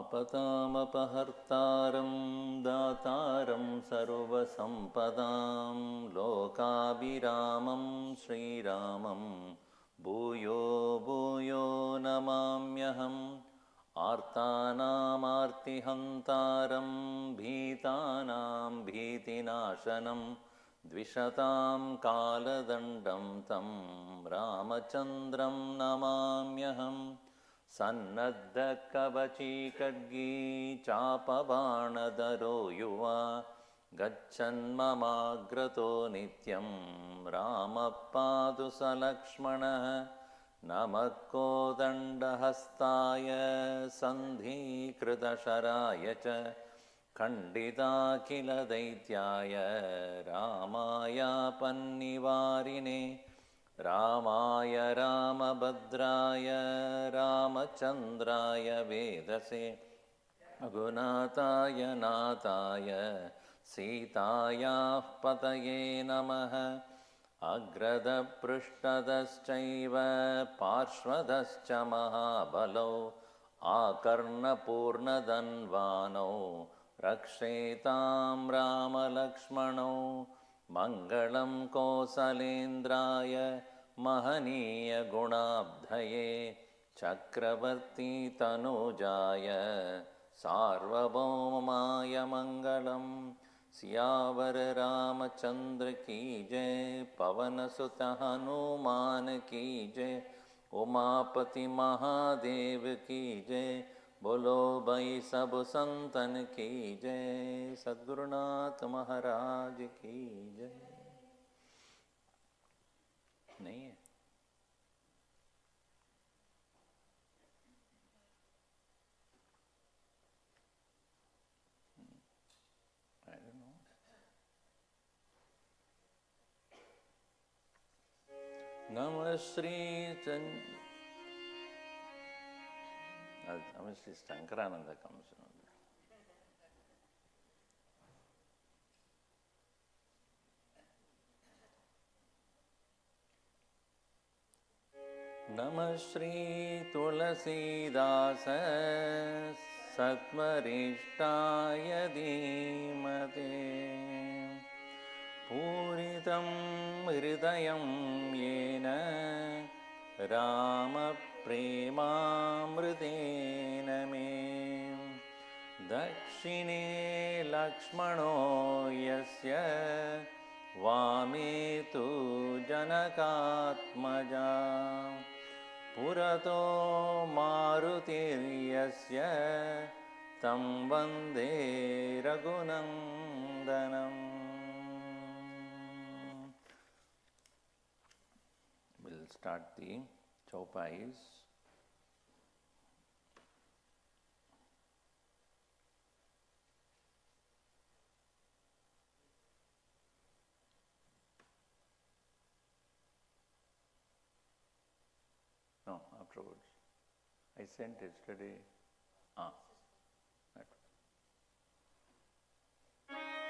आपतामपहर्तारं दातारं सर्वसम्पदां लोकाभिरामं श्रीरामं भूयो भूयो नमाम्यहम् आर्तानामार्तिहन्तारं भीतानां भीतिनाशनं द्विषतां कालदण्डं तं रामचन्द्रं नमाम्यहम् सन्नद्धकवचीखड्गी चापबाणधरो युवा गच्छन्ममाग्रतो नित्यं रामः पातु स लक्ष्मणः नमः कोदण्डहस्ताय सन्धिकृतशराय च खण्डिताखिलदैत्याय रामाय पन्निवारिणे रामाय रामभद्राय रामचन्द्राय वेदसे रघुनाथाय नाथाय सीतायाः पतये नमः अग्रदपृष्ठदश्चैव पार्श्वदश्च महाबलौ आकर्णपूर्णधन्वानौ रक्षेतां रामलक्ष्मणौ मङ्गलं कौसलेन्द्राय महनीयगुणाब्धये चक्रवर्ती तनूजाय सार्वभौमाय मङ्गलम् सियावर रामचंद्र की जय पवन सुत हनुमान की जय उमापति महादेव की जय बोलो भाई सब संतन की जय सद्गुरुनाथ महाराज की जय। नहीं है नमः श्री शंकरानंद comes. नमः श्री तुलसीदास सत्वरिष्ठाय धीमते पूरितं हृदयं येन रामप्रेमामृतेन मे दक्षिणे लक्ष्मणो यस्य वामे तु जनकात्मजा पुरतो मारुतिर्यस्य तं वन्दे रघुनन्दनम्. We'll start the Chaupais. No, afterwards. I sent yesterday.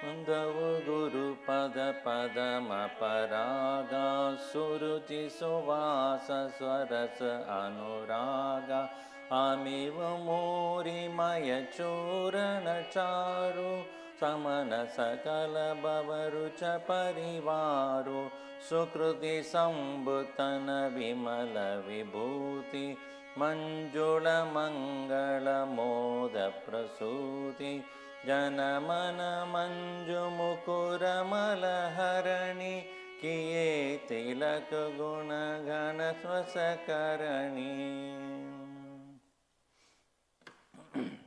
Mandava Guru Pada Padama Paraga Suruchi Suvasa Swarasa Anuraga Amiva Muri Maya Churana Charu Samana Sakala Bavarucha Parivaru Sukruti Sambutana Vimala Vibhuti Manjula Mangala Moda Prasuti जनमन मंजु मुकुर मलहरणि किए तिलक गुण घन स्वसकरणि.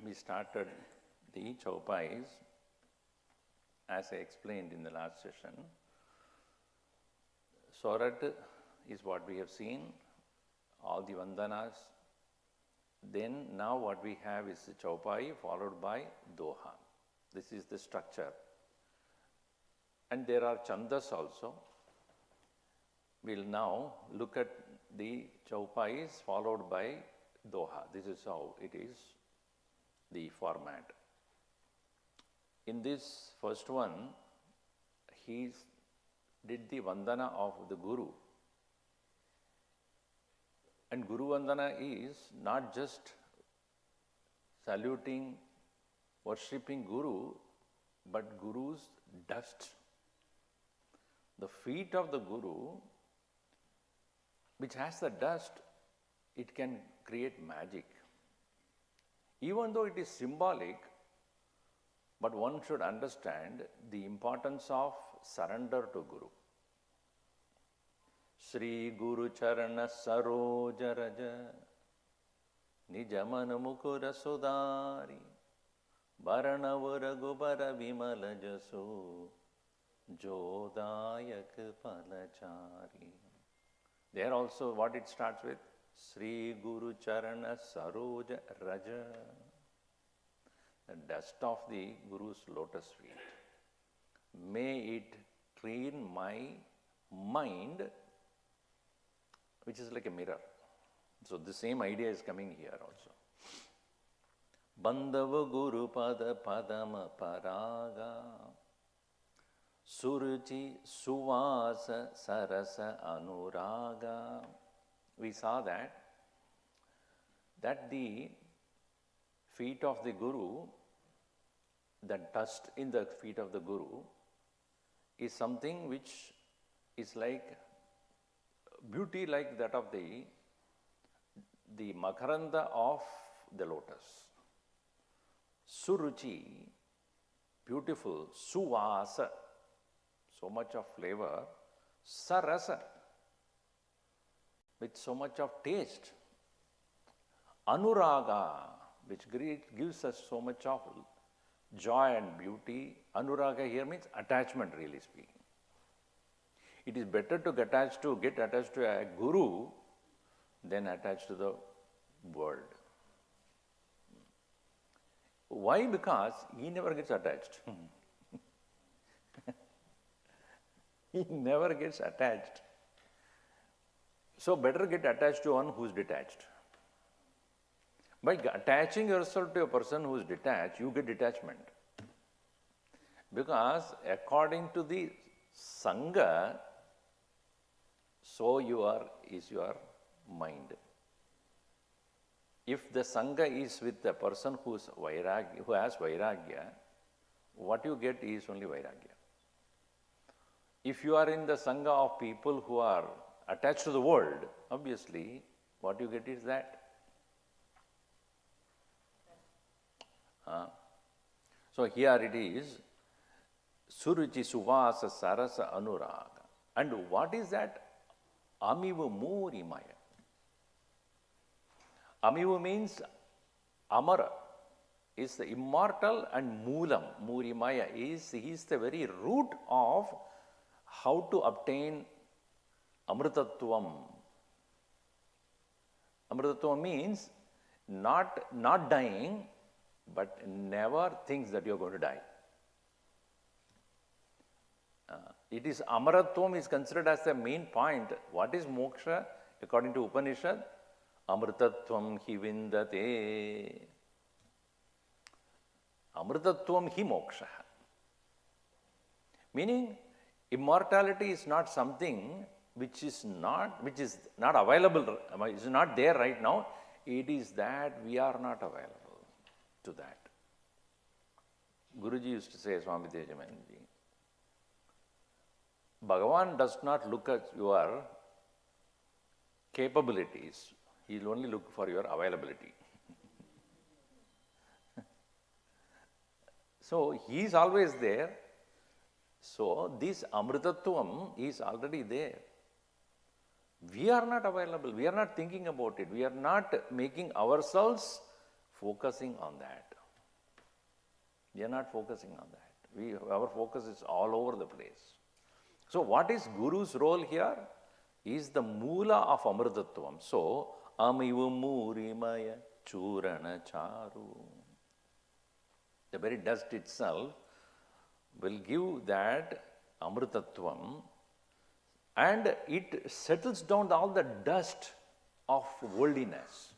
We started the Chaupais as I explained in the last session. Sorat is what we have seen, all the Vandanas. Then now what we have is the Chaupai followed by Doha. This is the structure. And there are Chandas also. We'll now look at the Chaupais followed by Doha. This is how it is, the format. In this first one, he did the Vandana of the Guru. And Guru Vandana is not just saluting, worshipping Guru, but Guru's dust. The feet of the Guru, which has the dust, it can create magic. Even though it is symbolic, but one should understand the importance of surrender to Guru. Shri Guru Charana Saroja Raja Nijamana Mukura Sudari Varanavura Gubara Vimala Jasu Jodayak Palachari. There also what it starts with? Sri Guru Charana Saroja Raja. The dust of the Guru's lotus feet. May it clean my mind, which is like a mirror. So the same idea is coming here also. Bandava Guru Pada Padama Paraga Suruchi Suvasa Sarasa Anuraga. We saw that the feet of the Guru, the dust in the feet of the Guru is something which is like beauty like that of the makaranda of the lotus. Suruchi, beautiful, suvasa, so much of flavor, sarasa, with so much of taste, anuraga, which gives us so much of joy and beauty. Anuraga here means attachment, really speaking. It is better to get attached to a guru than attached to the world. Why? Because he never gets attached. He never gets attached. So better get attached to one who is detached. By attaching yourself to a person who is detached, you get detachment. Because according to the Sangha, so is your mind. If the Sangha is with the person who has Vairagya, what you get is only Vairagya. If you are in the Sangha of people who are attached to the world, obviously, what you get is that. So here it is, Suruchi Suvasa Sarasa Anuraga. And what is that? Amiva Murimaya. Amiva means Amara, is the immortal, and Moolam, Murimaya, he is the very root of how to obtain Amritattvam. Amritattvam means not dying, but never thinks that you are going to die. It is Amaratvam is considered as the main point. What is moksha? According to Upanishad, Amritattvam hi vindate. Amritattvam hi moksha. Meaning, immortality is not something which is not available, is not there right now. It is that we are not available to that. Guruji used to say, Swami Ishwaranandaji, Bhagavan does not look at your capabilities, he will only look for your availability. So he is always there. So this Amritattvam is already there. We are not available, we are not thinking about it, we are not making ourselves focusing on that. We are not focusing on that. Our focus is all over the place. So what is Guru's role here? He is the Moola of Amritattvam. So, Amiva Murimaya Churana Charu. The very dust itself will give that Amritattvam, and it settles down all the dust of worldliness.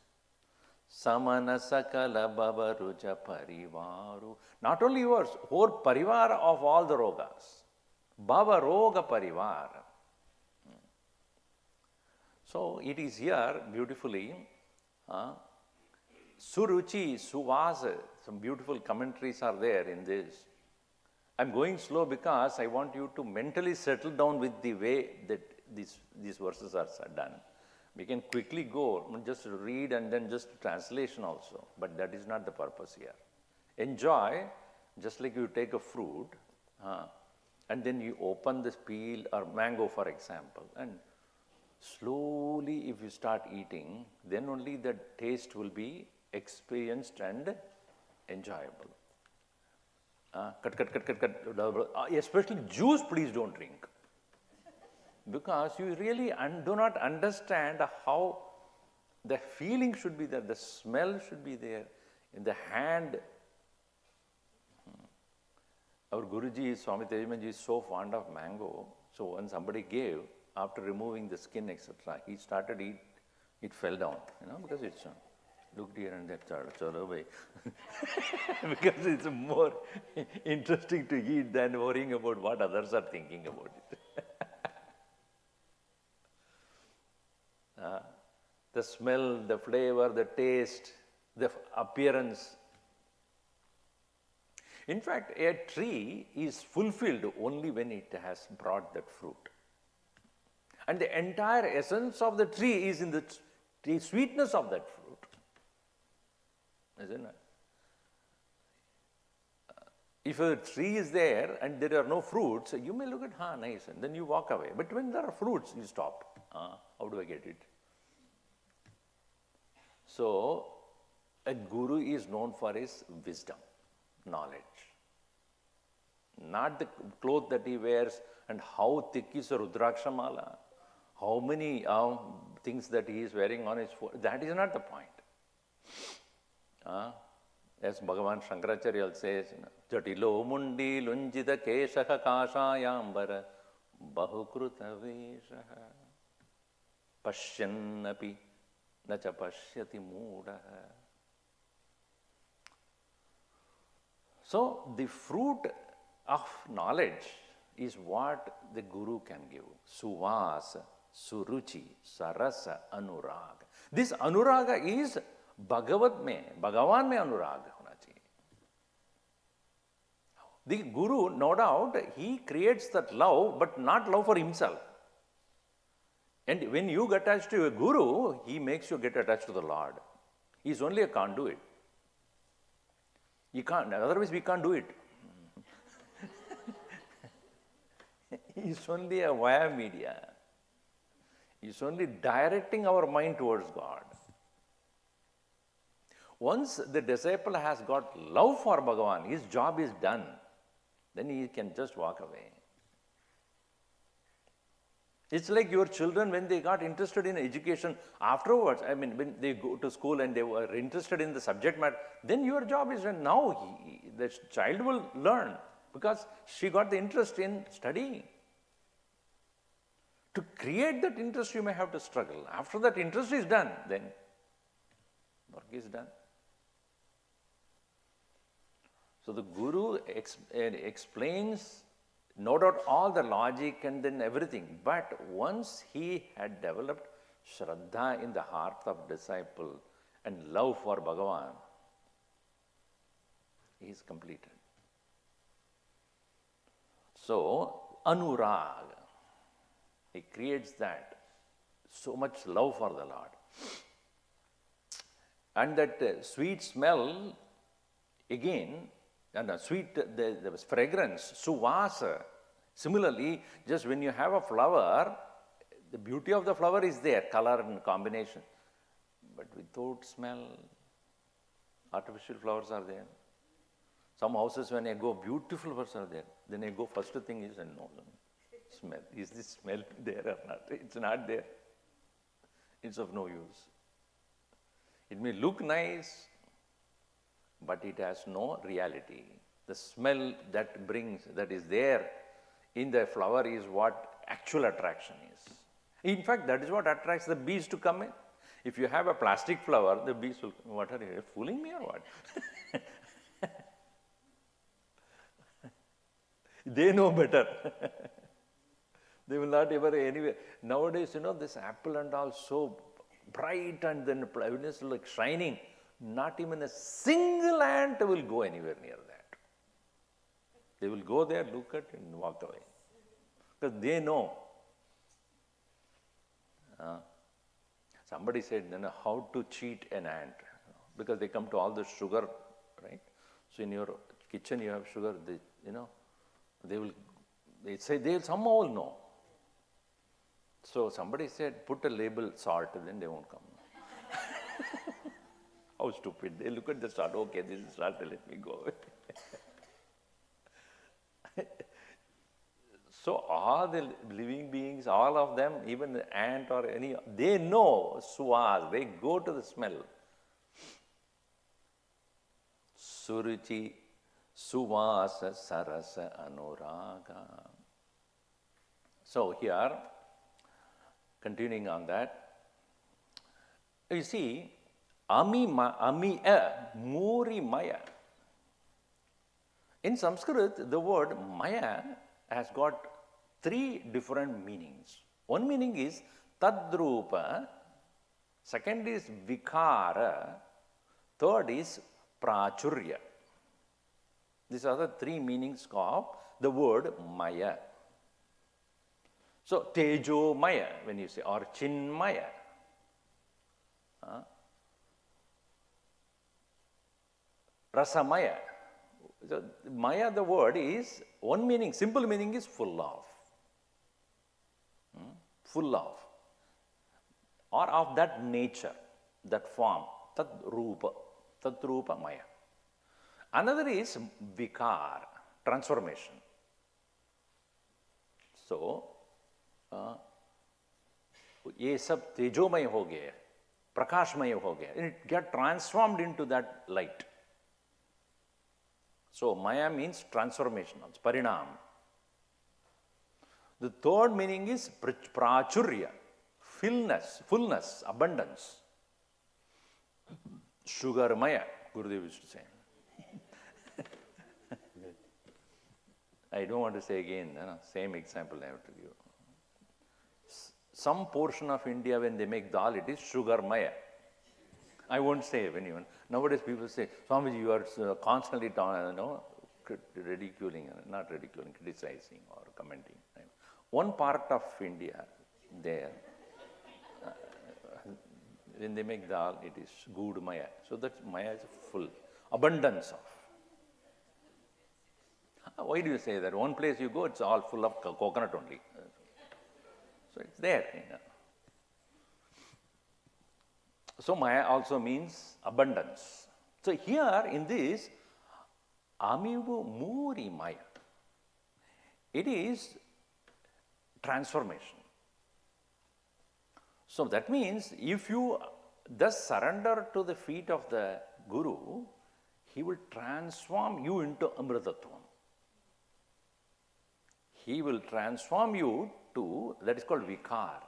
Samana Sakala Bhavaruja Parivaru. Not only yours, whole parivar of all the rogas. Bhava Roga Parivar. So it is here beautifully Suruchi, Suvasa, some beautiful commentaries are there in this. I'm going slow because I want you to mentally settle down with the way that these verses are done. We can quickly go, just read and then just translation also, but that is not the purpose here. Enjoy, just like you take a fruit, and then you open this peel or mango, for example, and slowly if you start eating, then only the taste will be experienced and enjoyable. Cut. Especially juice, please don't drink. Because you really do not understand how the feeling should be there, the smell should be there, in the hand. Our Guruji, Swami Ishwaranandaji, is so fond of mango. So when somebody gave, after removing the skin, etc., he started eat. It fell down, because it's looked here and there, Chaupai. Because it's more interesting to eat than worrying about what others are thinking about it. The smell, the flavor, the taste, the appearance. In fact, a tree is fulfilled only when it has brought that fruit. And the entire essence of the tree is in the sweetness of that fruit. Isn't it? If a tree is there and there are no fruits, you may look at, nice, and then you walk away. But when there are fruits, you stop. How do I get it? So, a guru is known for his wisdom, knowledge. Not the cloth that he wears and how thick is a Rudraksha mala, how many things that he is wearing on his forehead. That is not the point. As Bhagavan Shankaracharya says, Jatilo mundi lunjita keshaha kashayambara bahukruta veshaha pashyannapi nacha pashyati moodaha. So, the fruit of knowledge is what the Guru can give. Suvasa, Suruchi, Sarasa, Anuraga. This Anuraga is Bhagavan mein Anuraga hona chahiye. The Guru, no doubt, he creates that love, but not love for himself. And when you get attached to a Guru, he makes you get attached to the Lord. He is only a conduit. You can't, otherwise we can't do it. He is only a via media. He is only directing our mind towards God. Once the disciple has got love for Bhagavan, his job is done. Then he can just walk away. It's like your children when they got interested in education afterwards. I mean, when they go to school and they were interested in the subject matter, then your job is done. Now the child will learn because she got the interest in studying. To create that interest, you may have to struggle. After that interest is done, then work is done. So the Guru explains, no doubt, all the logic and then everything. But once he had developed Shraddha in the heart of disciple and love for Bhagavan, he is completed. So, Anurag, he creates that, so much love for the Lord. And that sweet smell, again, and the sweet, there was fragrance, suvasa. Similarly, just when you have a flower, the beauty of the flower is there, color and combination. But without smell, artificial flowers are there. Some houses, when I go, beautiful flowers are there. Then I go, first thing is, no, smell. Is this smell there or not? It's not there. It's of no use. It may look nice, but it has no reality. The smell that brings, that is there in the flower is what actual attraction is. In fact, that is what attracts the bees to come in. If you have a plastic flower, the bees will, what are you, fooling me or what? They know better. They will not ever anyway. Nowadays, this apple and all so bright and then it's like shining. not even a single ant will go anywhere near that. They will go there, look at it and walk away. Because they know. Somebody said, how to cheat an ant. Because they come to all the sugar, right? So in your kitchen you have sugar, they somehow will know. So somebody said, put a label salt, then they won't come. How stupid. They look at the salt, okay, this is salt, let me go. So all the living beings, all of them, even the ant or any, they know suas, they go to the smell. Suruchi suvasa sarasa anuraga. So here, continuing on that, you see, muri maya. In Sanskrit, the word maya has got 3 different meanings. One meaning is tadrupa, second is vikara, third is prachurya. These are the 3 meanings of the word maya. So, tejo maya, when you say, or chinmaya. Rasamaya. So, maya, the word is, one meaning, simple meaning is full of. Full of. Or of that nature, that form, tat rupa maya. Another is vikar, transformation. So, ये सब तेजोमय हो गए, प्रकाशमय हो गए, it get transformed into that light. So maya means transformation, parinam. The third meaning is prachurya, fullness, abundance. Sugar maya, Gurudev used to say. I don't want to say again, same example I have to give. Some portion of India, when they make dal, it is sugar maya. I won't say anyone. Nowadays people say, Swamiji, you are constantly ridiculing, not ridiculing, criticizing or commenting. Right? One part of India, there, when they make dal, it is good maya. So that maya is full, abundance of. Why do you say that? One place you go, it's all full of coconut only. So it's there. So maya also means abundance. So here in this, amivu muri maya, it is transformation. So that means if you thus surrender to the feet of the Guru, he will transform you into Amritatvam. He will transform you to, that is called vikar.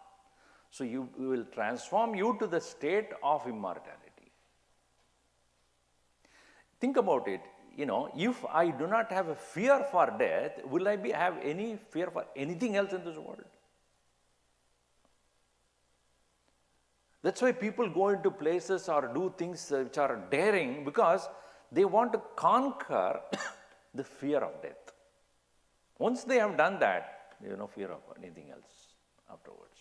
So you will transform you to the state of immortality. Think about it, if I do not have a fear for death, will I have any fear for anything else in this world? That's why people go into places or do things which are daring, because they want to conquer the fear of death. Once they have done that, they have no fear of anything else afterwards.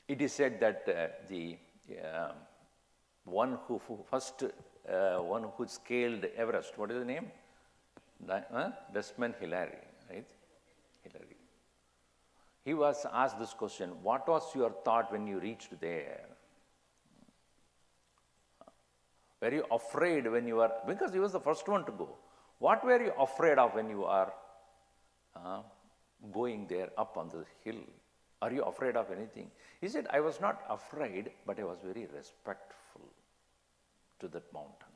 It is said that the one who scaled Everest, what is the name? Desmond Hillary, right? Hillary. He was asked this question, what was your thought when you reached there? Were you afraid when you were, because he was the first one to go. What were you afraid of when you are going there up on the hill? Are you afraid of anything? He said, I was not afraid, but I was very respectful to that mountain.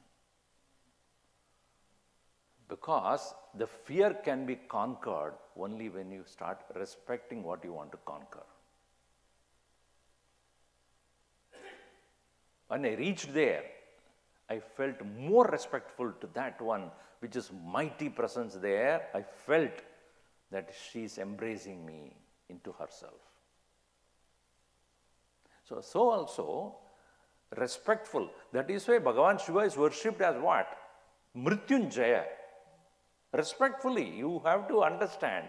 Because the fear can be conquered only when you start respecting what you want to conquer. When I reached there, I felt more respectful to that one, which is mighty presence there. I felt that she is embracing me into herself. So also, respectful. That is why Bhagavan Shiva is worshipped as what? Mrityunjaya. Respectfully, you have to understand,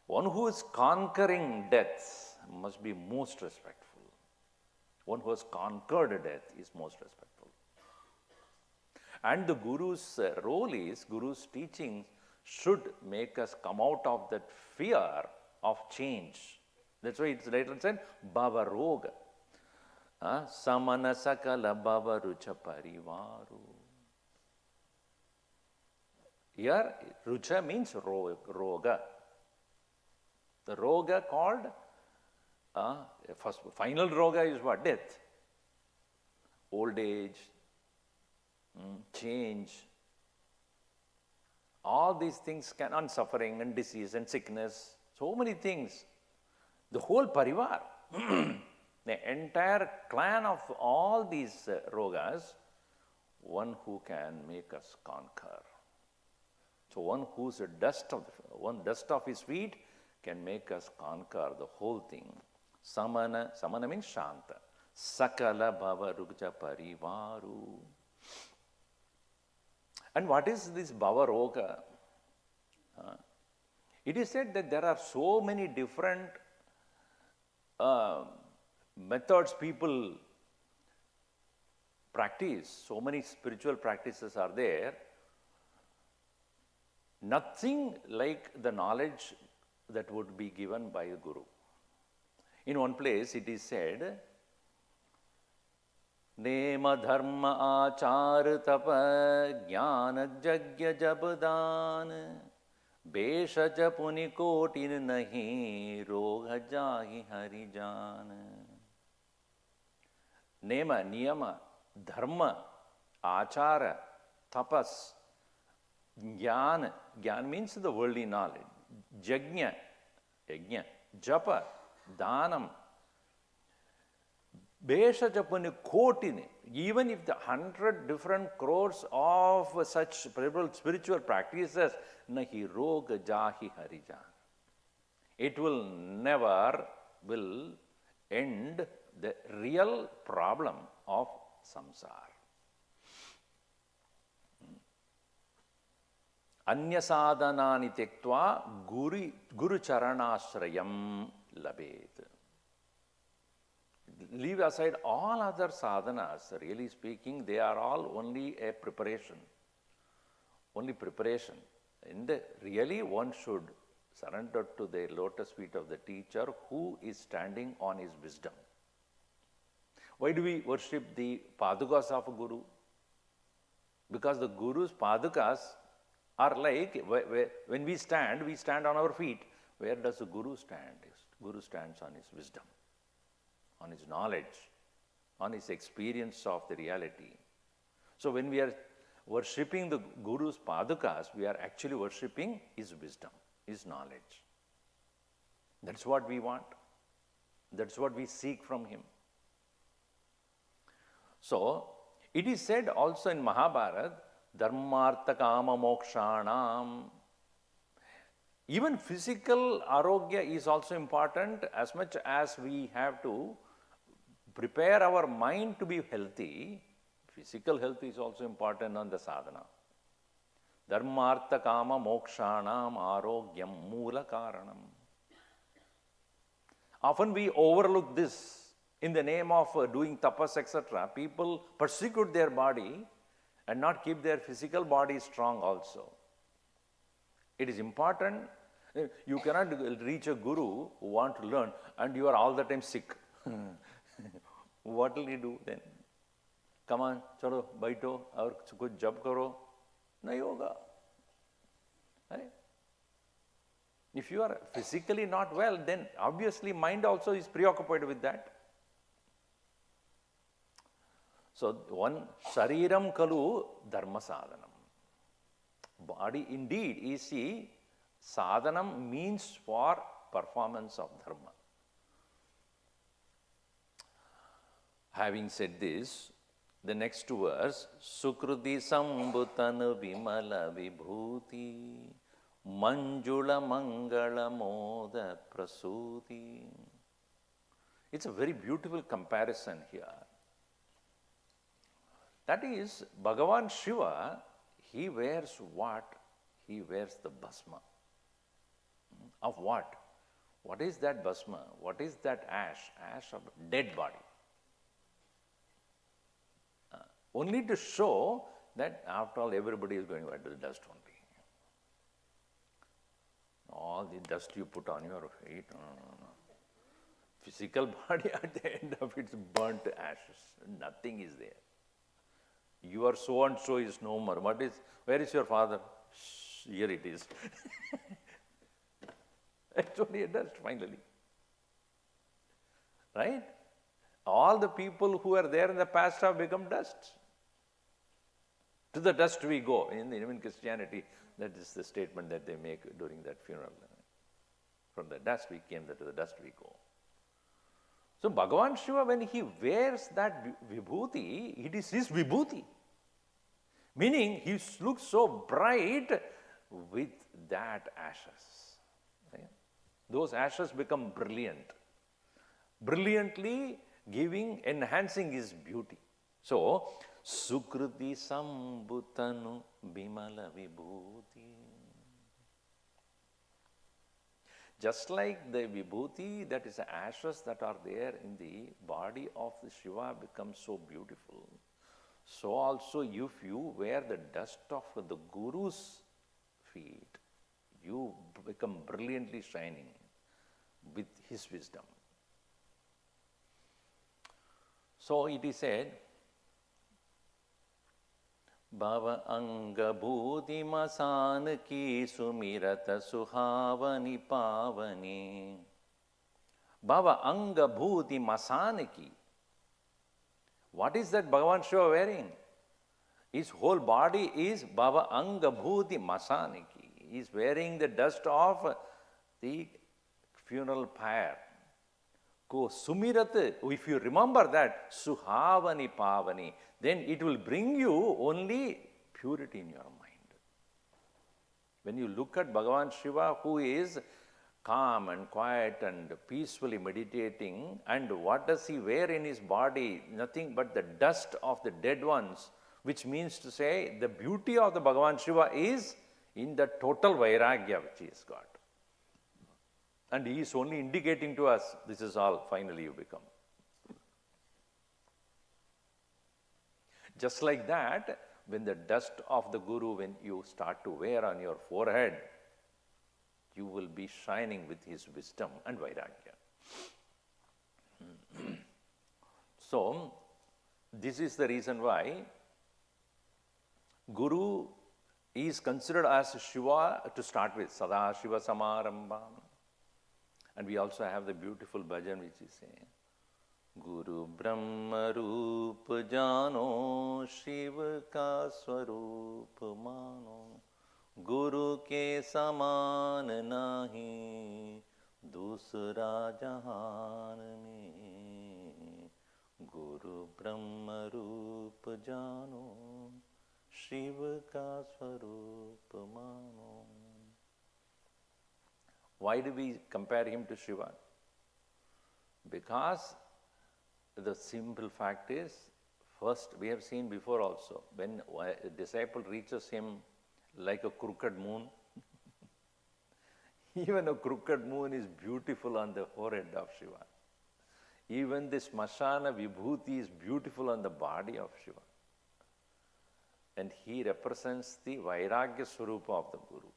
one who is conquering death must be most respectful. One who has conquered death is most respectful. And the Guru's role is, Guru's teaching should make us come out of that fear of change. That's why it's later said, Bhava Roga. Samana Sakala Bhava Rucha Parivaru. Here, Rucha means Roga. The Roga called, first, final Roga is what? Death. Old age, change. All these things and suffering and disease and sickness, so many things. The whole parivar, the entire clan of all these rogas, one who can make us conquer. So one whose dust of his feet can make us conquer the whole thing. Samana means Shanta. Sakala Bhava Rukja Parivaru. And what is this Bhava Roga? It is said that there are so many different methods people practice, so many spiritual practices are there. Nothing like the knowledge that would be given by the Guru. In one place it is said, Nema dharma achar tapa jnana jagya jabdan besha japuni kotin nahi roga jahi harijan. Nema, niyama, dharma, achara, tapas, jnana. Jnana means the worldly knowledge. Jagya, japa, danam. Besha japani kotini, even if the 100 different crores of such spiritual practices, nahi roga jahi harijan. It will never end the real problem of samsara. Anya sadhanani tektva guru charanashrayam labet. Leave aside all other sadhanas, really speaking, they are all only a preparation. Only preparation. And really one should surrender to the lotus feet of the teacher who is standing on his wisdom. Why do we worship the padukas of a Guru? Because the Guru's padukas are like, when we stand on our feet. Where does the Guru stand? Guru stands on his wisdom, on his knowledge, on his experience of the reality. So when we are worshipping the Guru's padukas, we are actually worshipping his wisdom, his knowledge. That's what we want. That's what we seek from him. So, it is said also in Mahabharata, Dharmartha Kama Mokshanam. Even physical arogya is also important, as much as we have to prepare our mind to be healthy. Physical health is also important on the sadhana. Dharmartha Kama Mokshanam Arogyam Mula Karanam. Often we overlook this. In the name of doing tapas, etc., people persecute their body and not keep their physical body strong also. It is important. You cannot reach a guru who want to learn and you are all the time sick. What will he do then? Come on, chalo, baito, aur kuch jab karo. No yoga. Right? If you are physically not well, then obviously mind also is preoccupied with that. So, one shariram kalu dharma sadhanam. Body indeed is the sadhanam means for performance of dharma. Having said this, the next verse, Sukruti sambhutana vimala vibhuti manjula mangala moda prasuti. It's a very beautiful comparison here. That is, Bhagavan Shiva, he wears what? He wears the bhasma. Of what? What is that bhasma? What is that ash? Ash of dead body. Only to show that after all everybody is going back to the dust only. All the dust you put on your feet, no. Physical body at the end of its burnt ashes. Nothing is there. Your so and so is no more. Where is your father? Shh, here it is. It's only a dust finally. Right? All the people who are there in the past have become dust. To the dust we go. Even Christianity, that is the statement that they make during that funeral. From the dust we came, to the dust we go. So Bhagavan Shiva, when he wears that vibhuti, it is his vibhuti. Meaning he looks so bright with that ashes. Right? Those ashes become brilliant. Brilliantly enhancing his beauty. So, Sukruti Sambhutanu Bimala Vibhuti. Just like the vibhuti, that is the ashes that are there in the body of the Shiva becomes so beautiful, so also if you wear the dust of the Guru's feet, you become brilliantly shining with his wisdom. So it is said, Bhava anga bhuti masan ki sumirata suhavani pavani. Bhava anga bhuti masan ki. What is that Bhagavan Shiva wearing? His whole body is Bhava anga bhuti masan ki. He is wearing the dust of the funeral pyre. Ko sumirat, if you remember that, suhavani pavani, then it will bring you only purity in your mind. When you look at Bhagavan Shiva, who is calm and quiet and peacefully meditating, and what does he wear in his body? Nothing but the dust of the dead ones, which means to say the beauty of the Bhagavan Shiva is in the total vairagya which he has got. And he is only indicating to us, this is all finally you become. Just like that, when the dust of the Guru, when you start to wear on your forehead, you will be shining with his wisdom and vairagya. So, this is the reason why Guru is considered as Shiva to start with, Sada Shiva Samarambam. And we also have the beautiful bhajan which is saying, Guru Brahma Roop Jano Shiva Ka Swaroop Mano Guru Ke Saman Nahi Dusra Jahan Mein Guru Brahma Roop Jano Shiva Ka Swaroop Mano. Why do we compare him to Shiva? Because the simple fact is, first we have seen before also, when a disciple reaches him like a crooked moon, even a crooked moon is beautiful on the forehead of Shiva. Even this Mashana Vibhuti is beautiful on the body of Shiva. And he represents the Vairagya Swarupa of the Guru.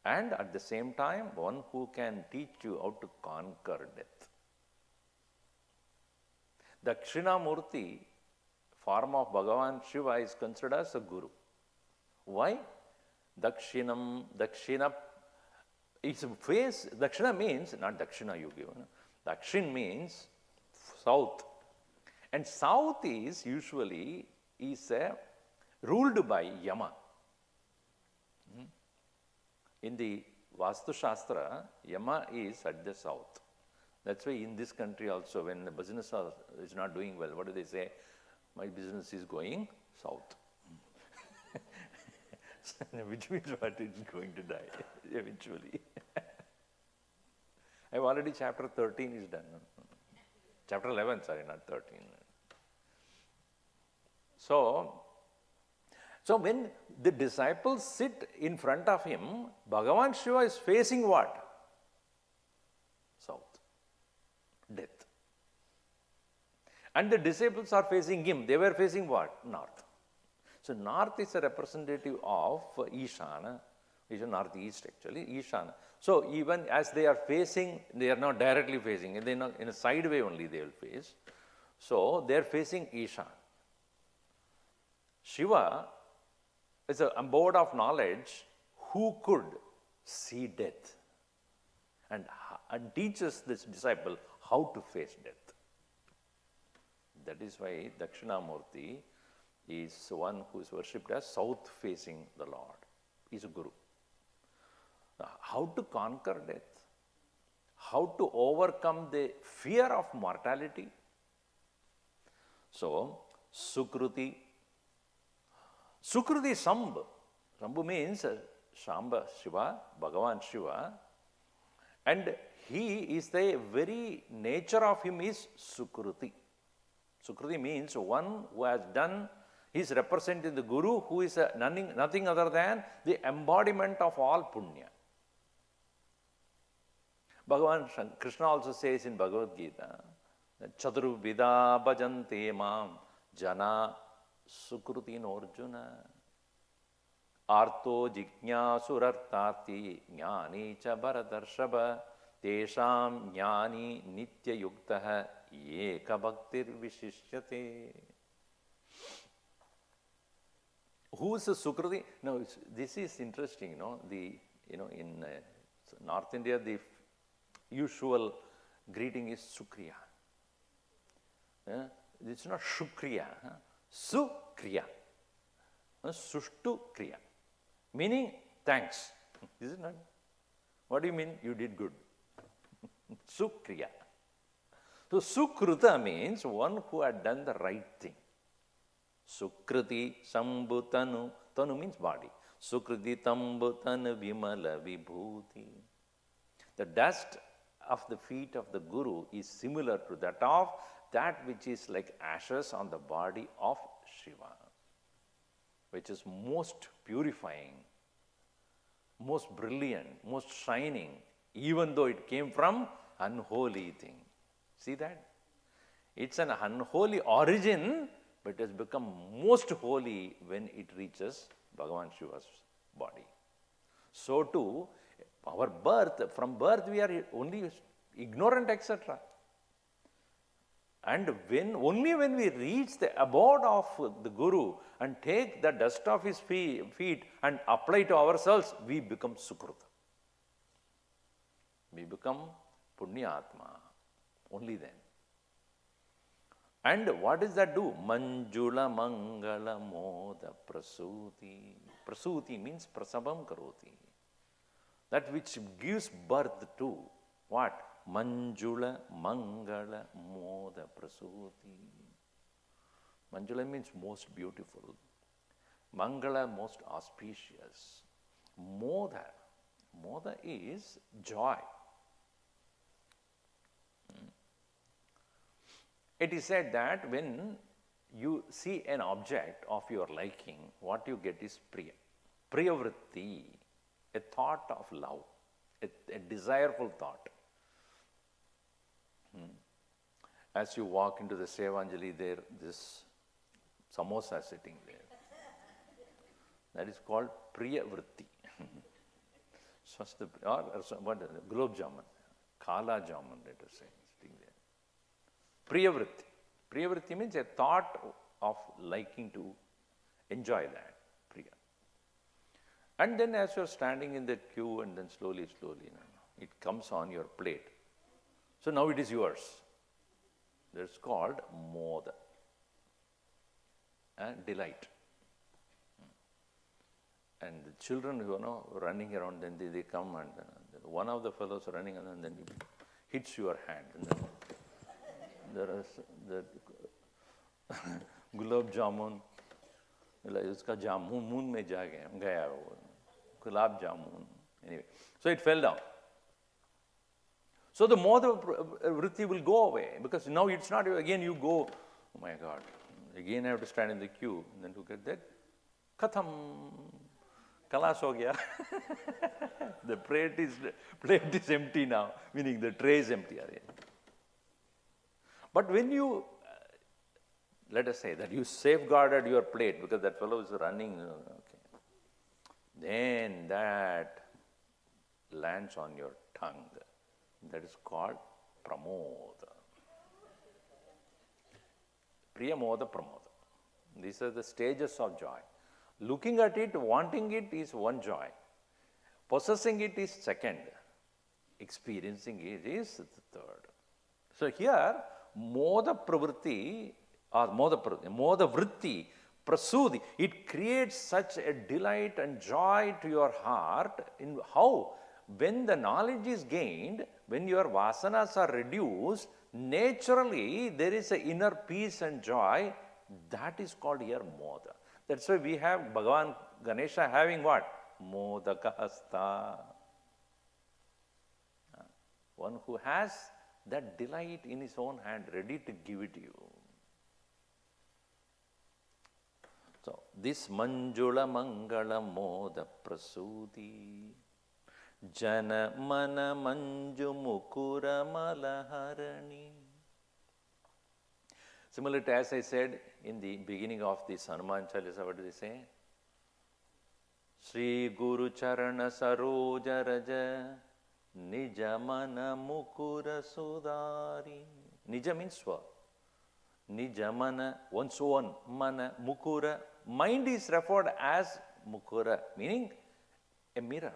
And at the same time, one who can teach you how to conquer death. Dakshinamurti, form of Bhagavan Shiva, is considered as a Guru. Why? Dakshina, its face, Dakshina means, not Dakshina you give, Dakshin means south. And south is usually ruled by Yama. In the Vastu Shastra, Yama is at the south. That's why in this country also, when the business is not doing well, what do they say? My business is going south. Which means what? It's going to die eventually. I've already chapter 13 is done. Chapter 11, sorry, not 13. So when the disciples sit in front of him, Bhagavan Shiva is facing what? South, death. And the disciples are facing him. They were facing what? North. So north is a representative of Ishana, which is northeast actually, Ishana. So even as they are facing, they are not directly facing, they are in a side way only they will face. So they are facing Ishan. Shiva is an abode of knowledge who could see death and teaches this disciple how to face death. That is why Dakshinamurti is one who is worshipped as south facing the Lord. He is a guru. Now, how to conquer death? How to overcome the fear of mortality? So, Sukruti. Sukruti Sambh. Sambhu means Shamba, Shiva, Bhagavan Shiva. And he is the very nature of him is Sukruti. Sukruti means one who has done, he is representing the Guru who is nothing other than the embodiment of all punya. Bhagavan Krishna also says in Bhagavad Gita, Chaturvida bhajante mam jana sukruti norjuna arto jignasurartati jnani cha bharatarshava tesham jnani nitya yuktaha eka bhaktir vishishyate. Who is the Sukruti? No, this is interesting, in North India, the usual greeting is Sukriya. It's not Shukriya, Sukriya. Sushtu Kriya. Meaning thanks. Is it not? What do you mean? You did good. Sukriya. So Sukruta means one who had done the right thing. Sukruti Sambhutanu. Tanu means body. Sukruti Tambutanu Vimala Vibhuti. The dust of the feet of the Guru is similar to that of that which is like ashes on the body of Shiva, which is most purifying, most brilliant, most shining, even though it came from unholy thing. See that? It's an unholy origin, but it has become most holy when it reaches Bhagavan Shiva's body. So too, our birth, from birth we are only ignorant, etc. And only when we reach the abode of the Guru and take the dust of his feet and apply to ourselves, we become Sukruta. We become Punyatma. Only then. And what does that do? Manjula Mangala Moda Prasuti. Prasuti means Prasabam Karoti. That which gives birth to what? Manjula Mangala Moda Prasuti. Manjula means most beautiful. Mangala, most auspicious. Moda. Moda is joy. It is said that when you see an object of your liking, what you get is priya. Priyavritti, a thought of love, a desireful thought. As you walk into the Sevanjali, there this samosa sitting there. That is called Priyavritti. Or what? Gulab Jamun, Kala Jamun, let us say, sitting there. Priyavritti. Priyavritti means a thought of liking to enjoy that. Priya. And then as you are standing in the queue and then slowly, it comes on your plate. So now it is yours. That's called moda. And delight. And the children who are running around, then they come and one of the fellows running and then he hits your hand. And then there is the gulab jamun, uska jamun mein ja gaya gulab jamun. Anyway, so it fell down. So the moda vritti will go away because now it's not again you go, oh my God, Again I have to stand in the queue and then look at that. Katham. Kalas ho gaya. The plate is empty now, meaning the tray is empty. But when you, let us say that you safeguarded your plate because that fellow is running, okay, then that lands on your tongue. That is called pramoda. Priyamoda, pramoda. These are the stages of joy. Looking at it, wanting it is one joy. Possessing it is second. Experiencing it is the third. So here, moda pravritti or moda vritti, prasudi, it creates such a delight and joy to your heart in how, when the knowledge is gained, when your vasanas are reduced, naturally there is an inner peace and joy. That is called here moda. That's why we have Bhagavan Ganesha having what? Modaka hasta. One who has that delight in his own hand, ready to give it to you. So, this Manjula Mangala Moda Prasudi Jana Mana Manju Mukura Malaharani. Similar to as I said in the beginning of this Hanuman Chalisa, what do they say? Sri Guru Charana Saroja Raja Nija Mana Mukura Sudari. Nija means swa. Nija Mana, one's own, Mana, Mukura. Mind is referred as Mukura, meaning a mirror.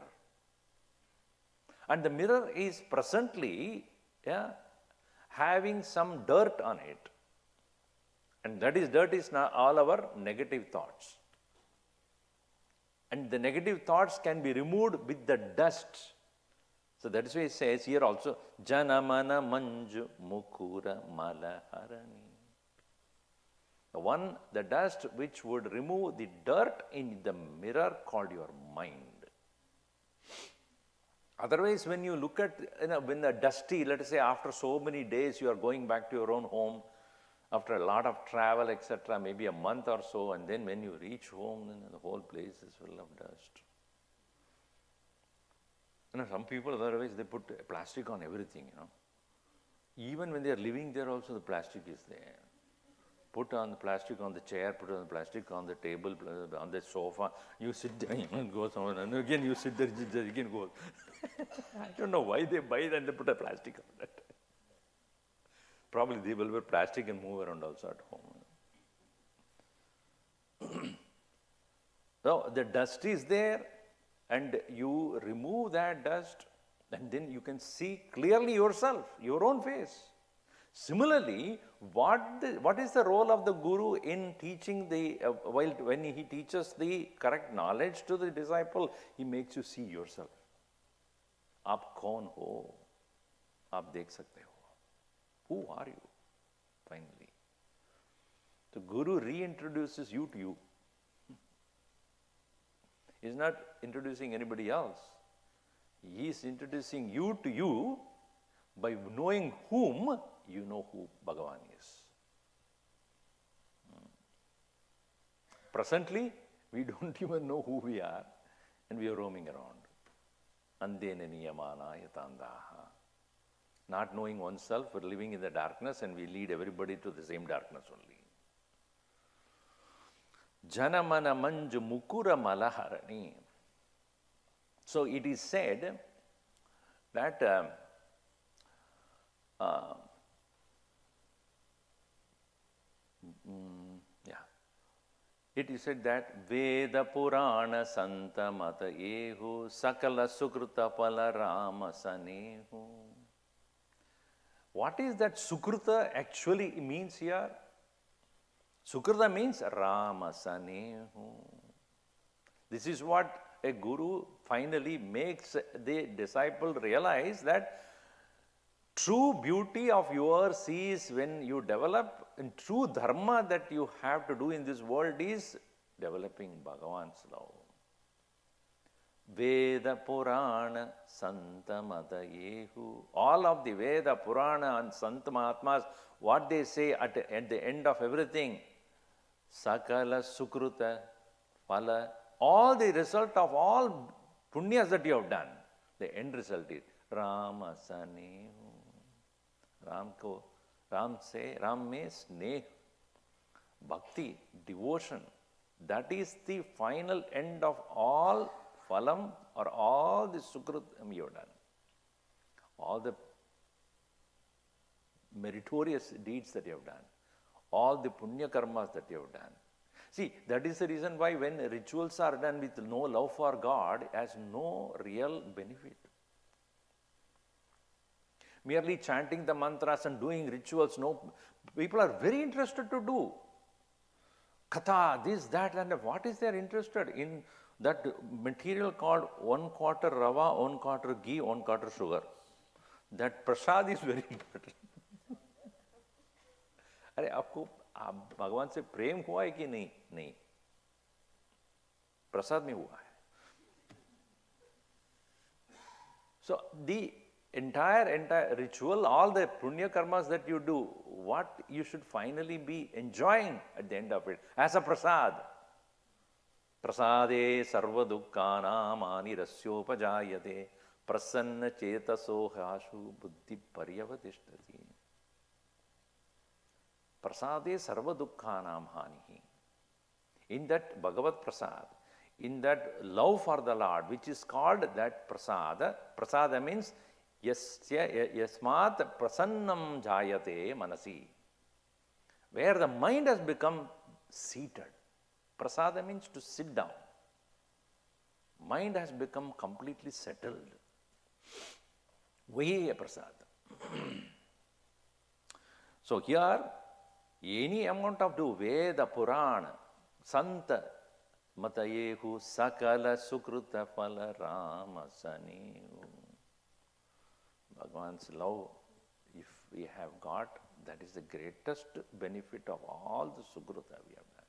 And the mirror is presently having some dirt on it. And that is dirt is now all our negative thoughts. And the negative thoughts can be removed with the dust. So that is why it says here also, Janamana Manju Mukura Malaharani. The dust which would remove the dirt in the mirror called your mind. Otherwise, when you look at, when the dusty, let us say after so many days you are going back to your own home, after a lot of travel, etc., maybe a month or so, and then when you reach home, then the whole place is full of dust. Some people, otherwise, they put plastic on everything, Even when they are living there also, the plastic is there. Put on the plastic on the chair, put on the plastic on the table, on the sofa. You sit there, go somewhere, and again you sit there, again go. I don't know why they buy it and they put a plastic on that. Probably they will wear plastic and move around also at home. So the dust is there and you remove that dust and then you can see clearly yourself, your own face. Similarly, what is the role of the Guru in teaching when he teaches the correct knowledge to the disciple, he makes you see yourself. Aap kaun ho? Aap dekh sakte ho. Who are you, finally? The Guru reintroduces you to you. He is not introducing anybody else. He is introducing you to you by knowing whom you know who Bhagavan is. Presently, we don't even know who we are and we are roaming around. Andena niyamana yatandaha. Not knowing oneself, we're living in the darkness and we lead everybody to the same darkness only. Janamana manju mukura malaharani. So it is said that it is said that Veda Purana Santa Mata Ehu Sakala Sukruta Pala Rama Sanehu. What is that Sukruta actually means here? Sukruta means Rama Sanehu. This is what a Guru finally makes the disciple realize that true beauty of yours is when you develop, and true dharma that you have to do in this world is developing Bhagavan's love. Veda Purana Santa Matayehu. All of the Veda, Purana and Santa Mahatmas, what they say at the end of everything, sakala sukruta phala, all the result of all punyas that you have done, the end result is Rama Sanehu. Ram means sneh, bhakti, devotion. That is the final end of all phalam or all the sukrutam you have done. All the meritorious deeds that you have done. All the punya karmas that you have done. See, that is the reason why when rituals are done with no love for God, it has no real benefit. Merely chanting the mantras and doing rituals, no, people are very interested to do. Katha, this, that, and what is they are interested in? That material called 1/4 rava, 1/4 ghee, 1/4 sugar. That prasad is very important. अरे आपको भगवान से प्रेम हुआ है कि नहीं? नहीं, प्रसाद में हुआ है. So the entire ritual, all the punya karmas that you do, what you should finally be enjoying at the end of it as a prasad. Prasade sarva dukkhanam anirasyopajayate prasanna chetaso hashu buddhi paryavatishtati. Prasade sarva dukkhanam hanihi. In that Bhagavad Prasad, in that love for the Lord, which is called that prasada, prasada means yasmat prasannam jayate manasi, where the mind has become seated. Prasada means to sit down. Mind has become completely settled. Vahi hai prasada. So here, any amount of do Veda, Purana, Santa, Matayehu, Sakala, Sukruta, Phala, Rama, Sanehu. Bhagavan's love, if we have got, that is the greatest benefit of all the Sukruta we have done.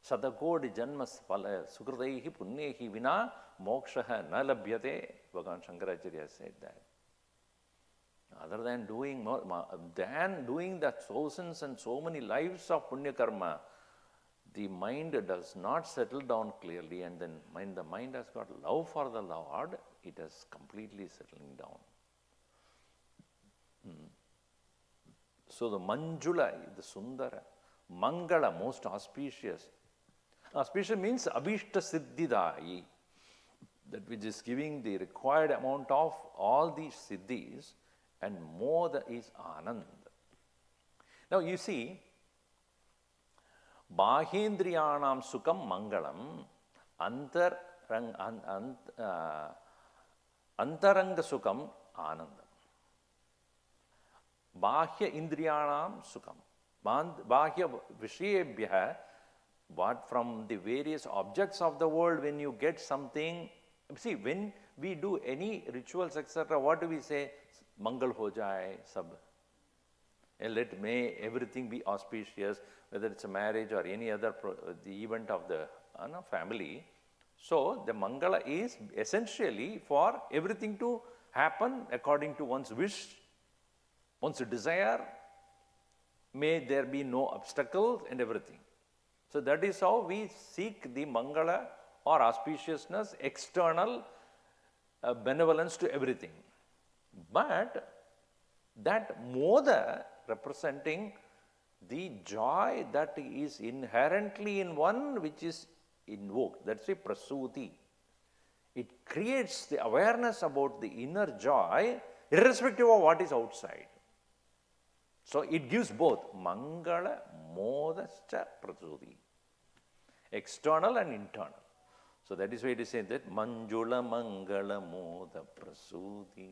Sadakodi Janmas Phala, Sukrutehi, Punnehi, Vina, Mokshaha, na labhyate. Bhagavan Shankaracharya said that. Other than doing more, than doing the thousands and so many lives of punya karma, the mind does not settle down clearly, and then when the mind has got love for the Lord, it is completely settling down. So the Manjula, the Sundara, Mangala, most auspicious. Auspicious means Abhishta Siddhidai, that which is giving the required amount of all these siddhis, and more is Anand. Now you see, Bahendriyanam Sukam Mangalam, Antaranga Sukam Anandam. Bahya Indriyanam Sukam. Bahya Vishayebhya, what from the various objects of the world, when you get something, see, when we do any rituals, etc., what do we say? Mangal ho jaye sab. Let may everything be auspicious, whether it's a marriage or any other the event of the family. So the Mangala is essentially for everything to happen according to one's wish, one's desire. May there be no obstacles and everything. So that is how we seek the Mangala or auspiciousness, external benevolence to everything. But that moda representing the joy that is inherently in one, which is invoked, that's a prasuti. It creates the awareness about the inner joy, irrespective of what is outside. So it gives both Mangala, Modascha, Prasuti, external and internal. So that is why it is said that Manjula Mangala Moda Prasuti.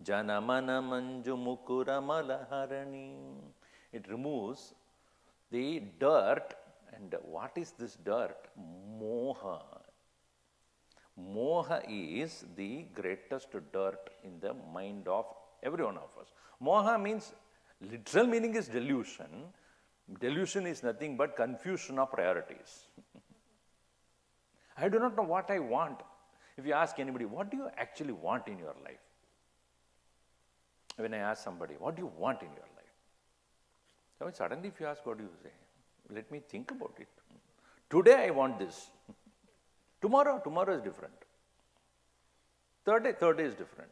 Janamana Manju Mukura Malaharani. It removes the dirt. And what is this dirt? Moha. Moha is the greatest dirt in the mind of every one of us. Moha means, literal meaning is delusion. Delusion is nothing but confusion of priorities. I do not know what I want. If you ask anybody, what do you actually want in your life? When I ask somebody, what do you want in your life? So suddenly if you ask, what do you say? Let me think about it. Today I want this. Tomorrow is different. Third day is different.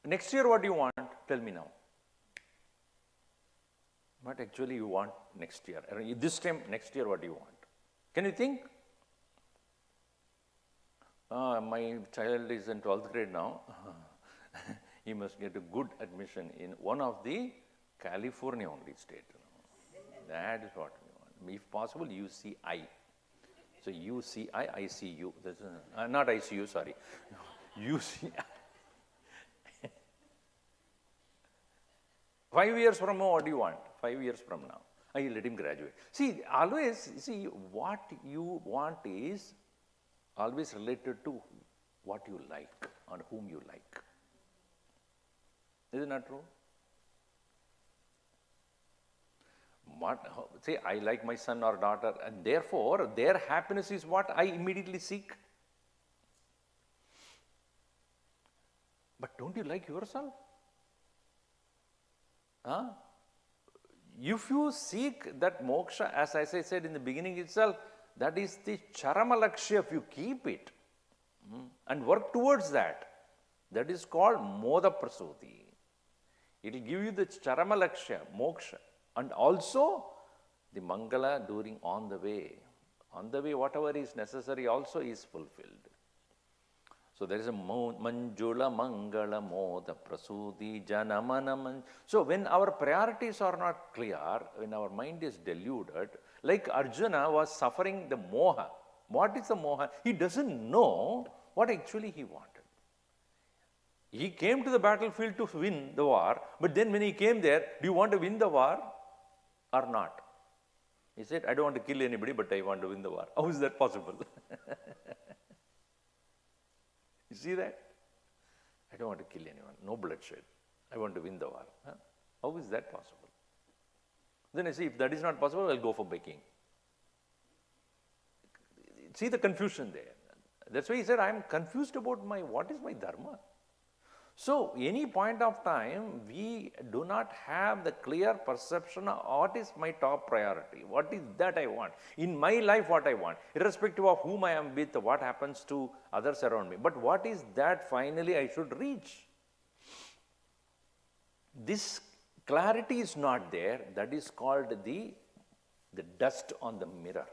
Next year what do you want? Tell me now. What actually you want next year? This time, next year, what do you want? Can you think? My child is in 12th grade now. He must get a good admission in one of the California only state. That is what we want. If possible, UCI. So UCI, ICU. Not ICU, sorry. UCI. 5 years from now, what do you want? 5 years from now, you let him graduate. See, what you want is always related to what you like or whom you like. Isn't that true? Say, I like my son or daughter, and therefore their happiness is what I immediately seek. But don't you like yourself? If you seek that moksha, as I said in the beginning itself, that is the charamalakshya. If you keep it and work towards that, that is called moda prasuti. It will give you the charamalakshya, moksha, and also the mangala during on the way. On the way, whatever is necessary also is fulfilled. So there is a manjula mangala moda prasudi janamana. So when our priorities are not clear, when our mind is deluded, like Arjuna was suffering the moha. What is the moha? He doesn't know what actually he wanted. He came to the battlefield to win the war, but then when he came there, do you want to win the war or not? He said, I don't want to kill anybody, but I want to win the war. How is that possible? You see that? I don't want to kill anyone, no bloodshed. I want to win the war. How is that possible? Then I say, if that is not possible, I'll go for begging. See the confusion there. That's why he said, I'm confused about what is my dharma. So, any point of time, we do not have the clear perception of what is my top priority, what is that I want, in my life what I want, irrespective of whom I am with, what happens to others around me, but what is that finally I should reach. This clarity is not there, that is called the dust on the mirror.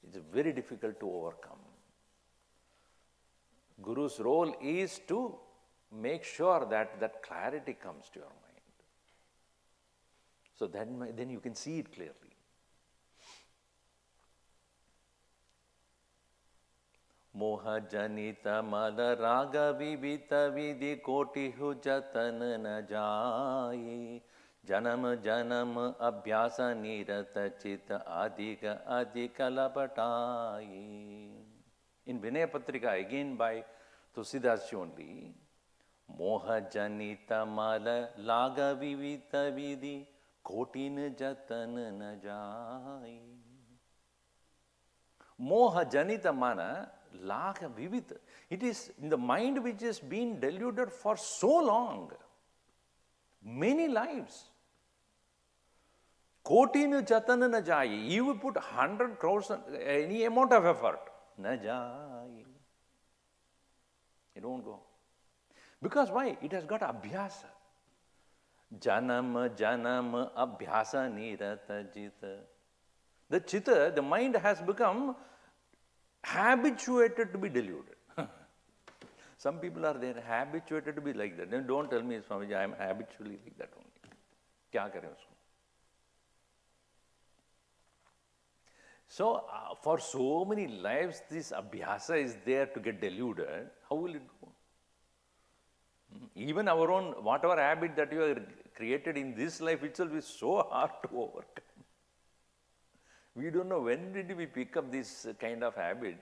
It is very difficult to overcome. Guru's role is to make sure that that clarity comes to your mind. So then you can see it clearly. Moha janita mala raga vivita vidhi koti hu jatan na jai janam janam abhyasa nirata chita adhika adhika lapatai. In Vinaya Patrika, again by Tulasidas only, Moha janita mala laga vivita vidhi kotin jatan na jai. Moha janita mana laga vivita. It is in the mind which has been deluded for so long, many lives. Kotin jatan na jai. You will put 100 crores, any amount of effort. Na jai. It won't go. Because why? It has got abhyasa. Janam janam abhyasa nirata jita. The chitta, the mind has become habituated to be deluded. Some people are there habituated to be like that. Then don't tell me, Swamiji, I am habitually like that only. Kya kare usko? So, for so many lives, this abhyasa is there to get deluded. How will it go? Even our own, whatever habit that you have created in this life itself is so hard to overcome. We don't know when did we pick up this kind of habit.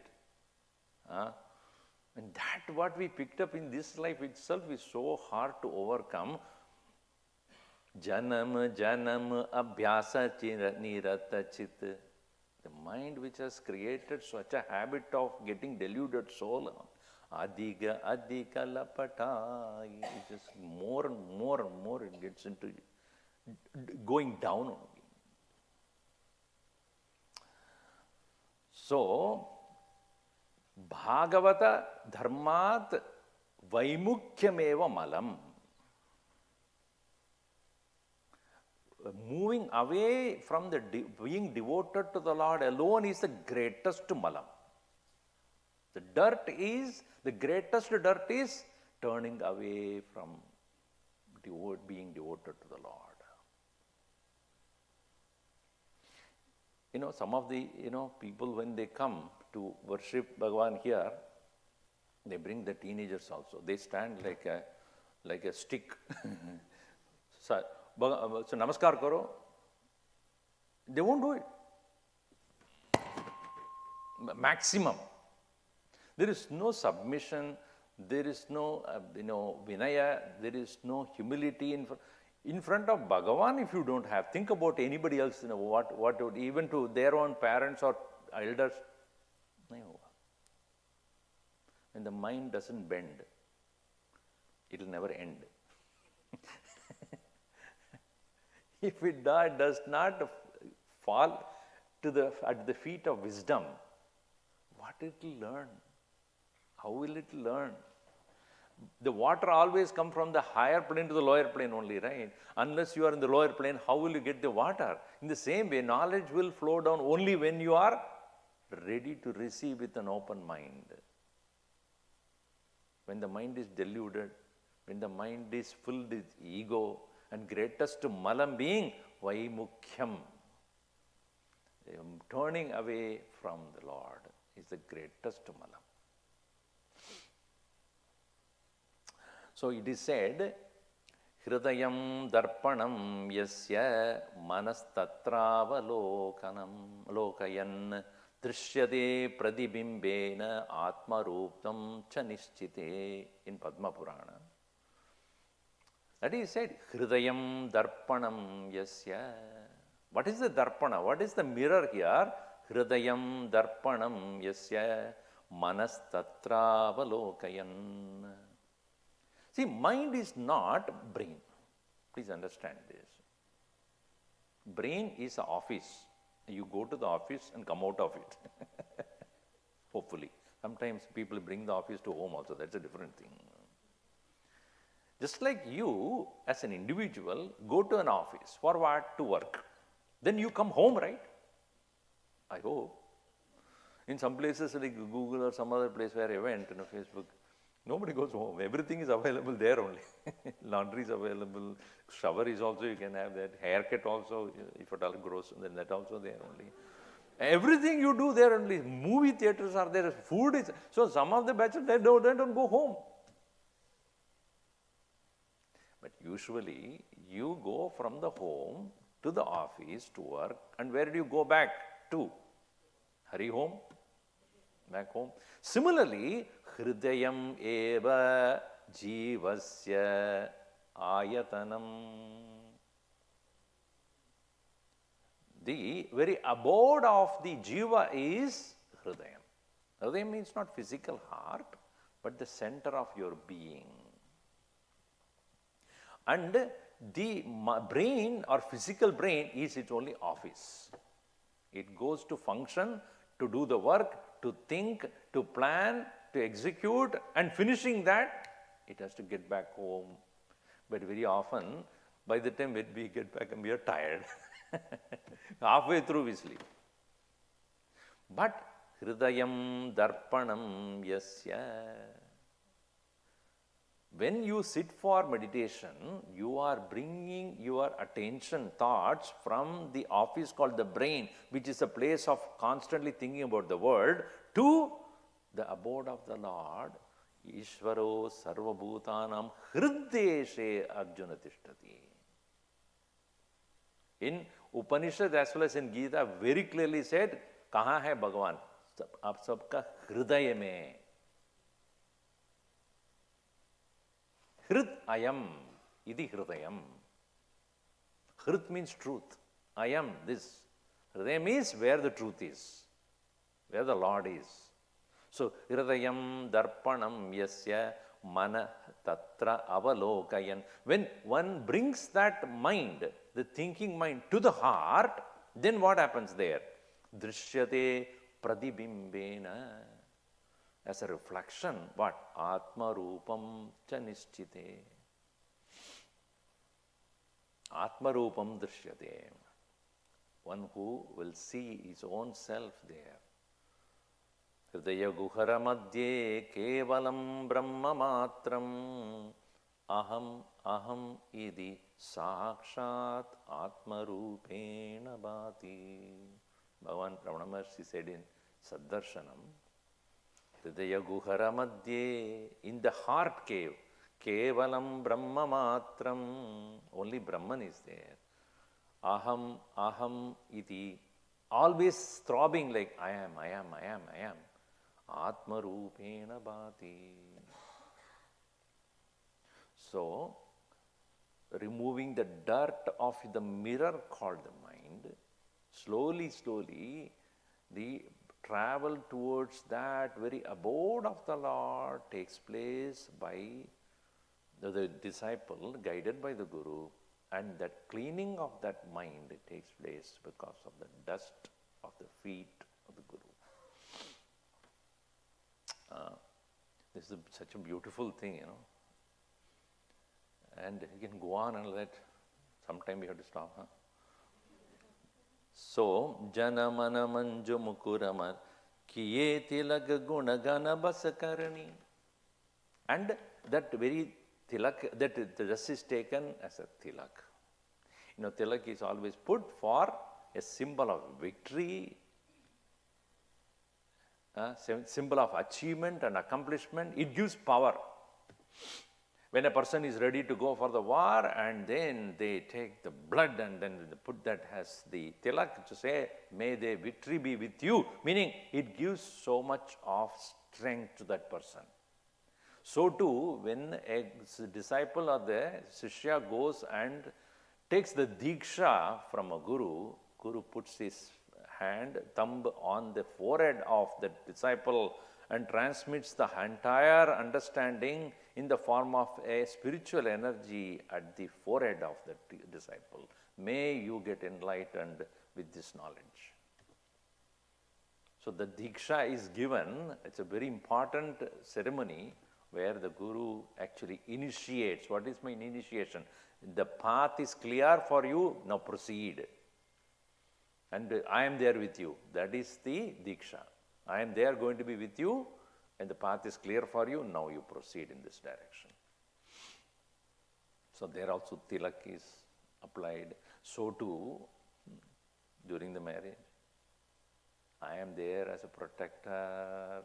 And that what we picked up in this life itself is so hard to overcome. Janam janam abhyasa nirata chit. The mind which has created such a habit of getting deluded so long. Adhika adhika lapatai. It's just more and more and more it gets into going down only. So, Bhagavata dharmat vaimukhyameva malam. Moving away from the being devoted to the Lord alone is the greatest malam. The greatest dirt is turning away from being devoted to the Lord. Some of the, people when they come to worship Bhagavan here, they bring the teenagers also. They stand like a stick. So namaskar karo. They won't do it. Maximum. There is no submission. There is no, vinaya. There is no humility in front of Bhagavan. If you don't have, think about anybody else. What would, even to their own parents or elders. When the mind doesn't bend, it will never end. If it does not fall at the feet of wisdom, what it will learn? How will it learn? The water always comes from the higher plane to the lower plane only, right? Unless you are in the lower plane, how will you get the water? In the same way, knowledge will flow down only when you are ready to receive with an open mind. When the mind is deluded, when the mind is filled with ego, and greatest malam being vaimukhyam, turning away from the Lord is the greatest malam. So it is said, Hridayam darpanam yasya manastatrāvalokanam lokayan drishyate pradibimbena atmaruptam cha nischite in Padma Purana. That is said, Hridayam darpanam yasya. What is the darpana? What is the mirror here? Hridayam darpanam yasya manastatrāvalokayan. See, mind is not brain. Please understand this. Brain is an office. You go to the office and come out of it. Hopefully. Sometimes people bring the office to home also. That's a different thing. Just like you, as an individual, go to an office. For what? To work. Then you come home, right? I hope. In some places like Google or some other place where I went, Facebook, nobody goes home. Everything is available there only. Laundry is available. Shower is also, you can have that. Haircut also, if at all grows, then that also there only. Everything you do there only. Movie theaters are there. Food is. So some of the batches, they don't go home. But usually, you go from the home to the office to work. And where do you go back to? Hurry home. Back home. Similarly, Hridayam eva jivasya ayatanam. The very abode of the jiva is Hridayam. Hridayam means not physical heart, but the center of your being. And the brain or physical brain is its only office. It goes to function, to do the work, to think, to plan, to execute, and finishing that, it has to get back home. But very often, by the time we get back, we are tired. Halfway through we sleep. But Hridayam darpanam yasya. When you sit for meditation, you are bringing your attention, thoughts from the office called the brain, which is a place of constantly thinking about the world, to the abode of the Lord. Ishvaro sarvabhutanam hriddeshe Arjuna tishtati. In Upanishad as well as in Gita, very clearly said, kahan hai Bhagavan? Aap sabka hridaya mein. Hrid ayam, idi hridayam. Hrid means truth. Ayam, this. Hridayam means where the truth is, where the Lord is. So, hridayam darpanam yasya mana tatra avalokayan. When one brings that mind, the thinking mind, to the heart, then what happens there? Drishyate Pradibimbena, as a reflection, what? Atma Rupam cha Nischite. Atma Rupam Drishyate. One who will see his own self there. Hridaya Guhara Madhye Kevalam Brahma Matram Aham Aham Idi Sakshat Atma Rupena Bhati. Bhagavan Ramana Maharshi said in Saddarshanam, Hridaya Guhara Madhye, in the heart cave, Kevalam Brahma Matram, only Brahman is there. Aham, aham iti, always throbbing like I am, I am, I am, I am. Atma Rupena Bhati. So, removing the dirt of the mirror called the mind, slowly, slowly, the travel towards that very abode of the Lord takes place by the disciple guided by the Guru, and that cleaning of that mind takes place because of the dust of the feet of the Guru. This is such a beautiful thing, and you can go on and let, sometime we have to stop. So, Janamana Manju Mukuramar Kiye Tilak Gunagana Basakarani. And that very tilak, that dress is taken as a tilak. Tilak is always put for a symbol of victory, symbol of achievement and accomplishment. It gives power. When a person is ready to go for the war, and then they take the blood and then they put that as the tilak to say, may the victory be with you, meaning it gives so much of strength to that person. So too, when a disciple or the Shishya goes and takes the Diksha from a Guru, Guru puts his thumb on the forehead of the disciple and transmits the entire understanding in the form of a spiritual energy at the forehead of the disciple. May you get enlightened with this knowledge. So the Diksha is given, it's a very important ceremony where the Guru actually initiates. What is my initiation? The path is clear for you, now proceed. And I am there with you. That is the Diksha. I am there going to be with you, and the path is clear for you, now you proceed in this direction. So there also tilak is applied. So too, during the marriage, I am there as a protector.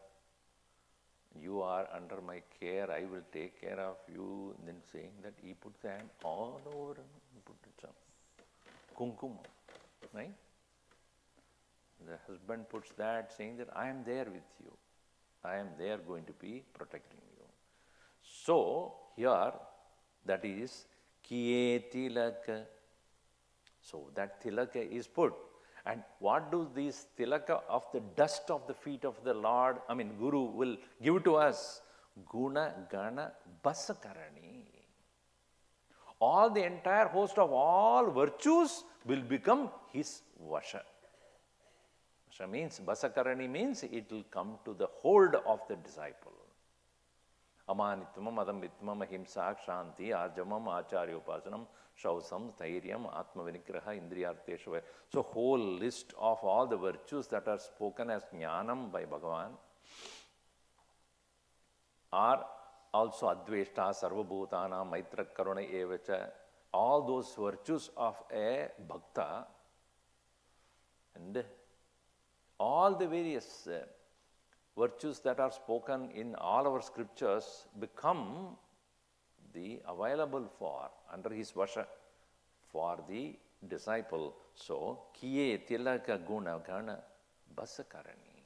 You are under my care, I will take care of you. And then saying that, he put the hand all over and put it on. Kumkum, right? The husband puts that, saying that I am there with you. I am there going to be protecting you. So, here, that is, Kiye Tilaka. So, that Tilaka is put. And what do these Tilaka of the dust of the feet of the Lord, Guru will give to us? Guna Gana Basakarani. All the entire host of all virtues will become his Vasha. Vasha means, Basakarani means it will come to the hold of the disciple. Amanitmam, Adambitmam, Ahimsa, Shanti, Arjamam, Acharyopasanam, Shausam, Thairyam, Atma Vinigraha, Indriyarteshava. So, whole list of all the virtues that are spoken as Jnanam by Bhagavan are also Adveshta, Sarvabhutana, Maitra, Karuna, Evacha. All those virtues of a Bhakta, and all the various virtues that are spoken in all our scriptures become the available for, under his Vasha, for the disciple. So, Kiye Tilaka Guna Gana Basakarani.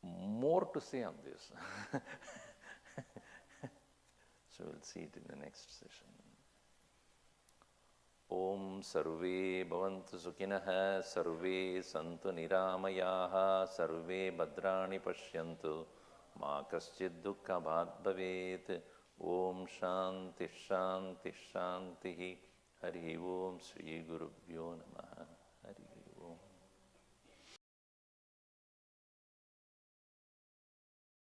More to say on this. So, we'll see it in the next session. Om Sarve Bhavantu Sukhinaha, Sarve Santu Niramayaha, Sarve Bhadrani Pashyantu, Ma Kaschid Dukkha Bhat Bhavet. Om Shanti Shanti Shanti. Hari Om Sri Gurubhyo Namaha. Hari